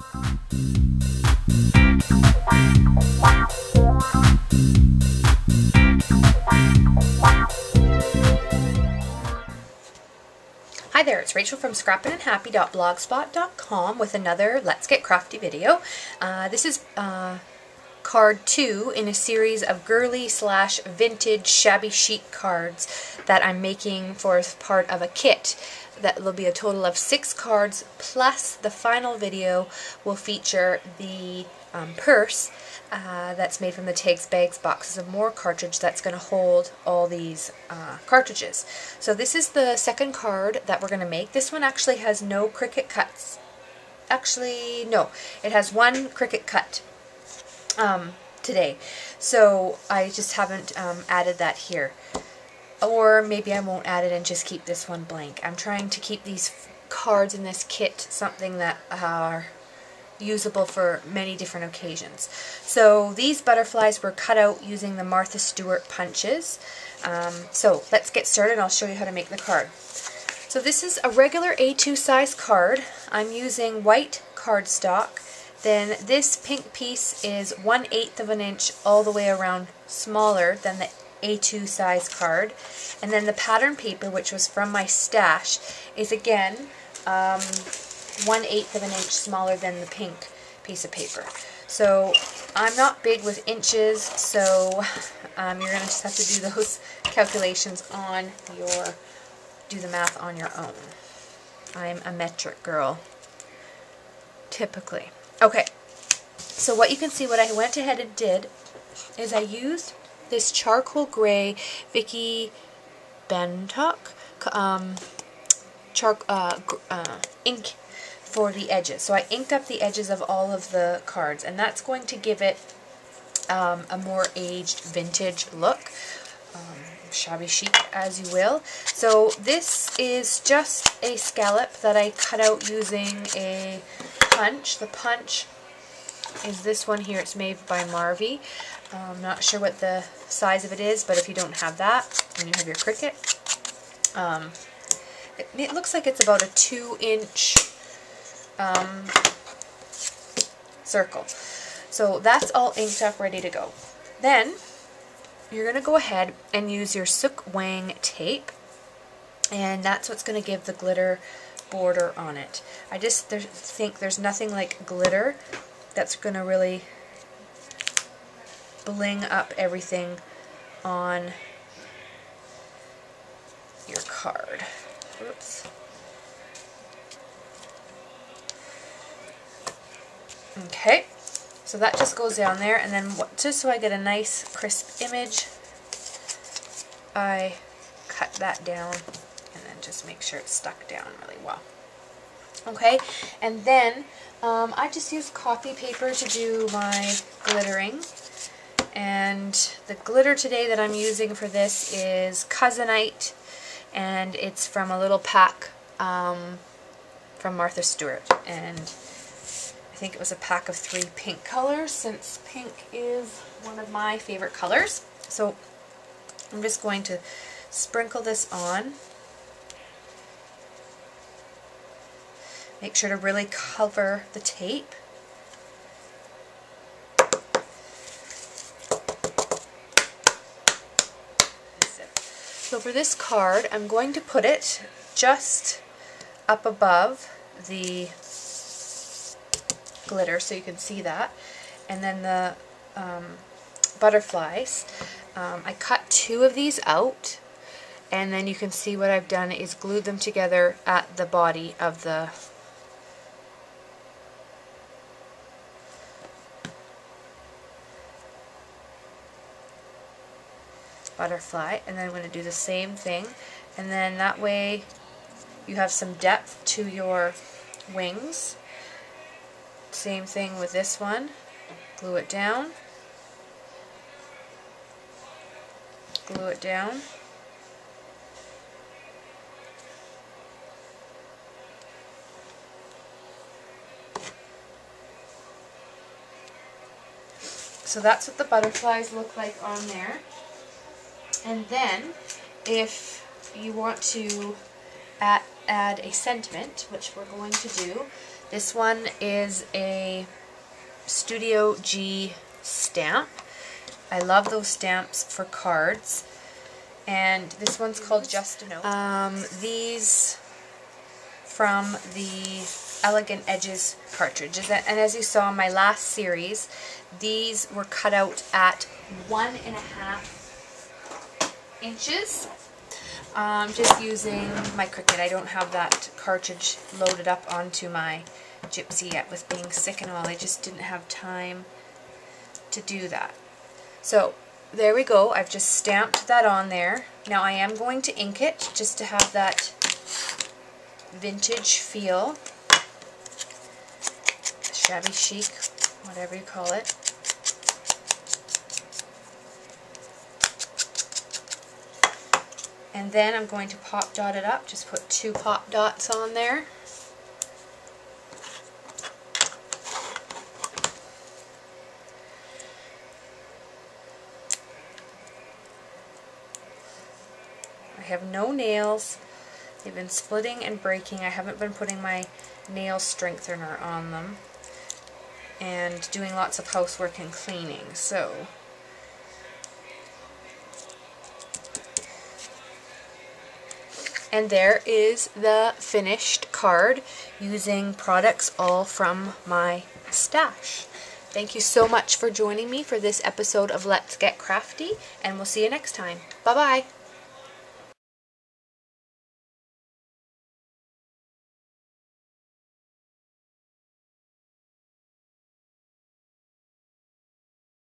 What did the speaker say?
Hi there, it's Rachel from Scrappy&happy.blogspot.com with another Let's Get Crafty video. This is card 2 in a series of girly / vintage shabby chic cards that I'm making for part of a kit. That will be a total of 6 cards, plus the final video will feature the purse that's made from the Tags, Bags, Boxes of More cartridge that's going to hold all these cartridges. So this is the second card that we're going to make. This one actually has no Cricut cuts. Actually, no. It has one Cricut cut today. So I just haven't added that here. Or maybe I won't add it and just keep this one blank. I'm trying to keep these cards in this kit something that are usable for many different occasions. So these butterflies were cut out using the Martha Stewart punches. So let's get started and I'll show you how to make the card. So this is a regular A2 size card. I'm using white cardstock. Then this pink piece is 1/8 of an inch all the way around smaller than the A2 size card. And then the pattern paper, which was from my stash, is again 1/8 of an inch smaller than the pink piece of paper. So I'm not big with inches, so you're going to just have to do those calculations on your, do the math on your own. I'm a metric girl, typically. Okay, so what you can see, what I went ahead and did is I used this charcoal gray Vicky Bentock ink for the edges. So I inked up the edges of all of the cards, and that's going to give it a more aged vintage look, shabby chic as you will. So this is just a scallop that I cut out using a punch. The punch is this one here. It's made by Marvy. I'm not sure what the size of it is, but if you don't have that and you have your Cricut, it looks like it's about a 2-inch circle. So that's all inked up, ready to go. Then you're going to go ahead and use your Sook Wang tape, and that's what's going to give the glitter border on it. I just think there's nothing like glitter that's going to really bling up everything on your card. Oops. Okay, so that just goes down there, and then just so I get a nice crisp image, I cut that down and then just make sure it's stuck down really well. Okay, and then I just use copy paper to do my glittering, and the glitter today that I'm using for this is Cousinite, and it's from a little pack from Martha Stewart, and I think it was a pack of 3 pink colors, since pink is one of my favorite colors. So I'm just going to sprinkle this on. Make sure to really cover the tape. So for this card, I'm going to put it just up above the glitter so you can see that. And then the butterflies, I cut 2 of these out, and then you can see what I've done is glued them together at the body of the butterfly, and then I'm going to do the same thing, and then that way you have some depth to your wings. Same thing with this one. Glue it down, glue it down, so that's what the butterflies look like on there. And then if you want to add a sentiment, which we're going to do, This one is a Studio G stamp. I love those stamps for cards. And this one's called Just a Note. These from the Elegant Edges cartridges. And as you saw in my last series, these were cut out at 1.5 inches. Just using my Cricut. I don't have that cartridge loaded up onto my Gypsy yet with being sick and all. I just didn't have time to do that. So there we go. I've just stamped that on there. Now I am going to ink it just to have that vintage feel. Shabby chic, whatever you call it. And then I'm going to pop dot it up. Just put 2 pop dots on there. I have no nails. They've been splitting and breaking. I haven't been putting my nail strengthener on them. And doing lots of housework and cleaning. So and there is the finished card using products all from my stash. Thank you so much for joining me for this episode of Let's Get Crafty, and we'll see you next time. Bye-bye!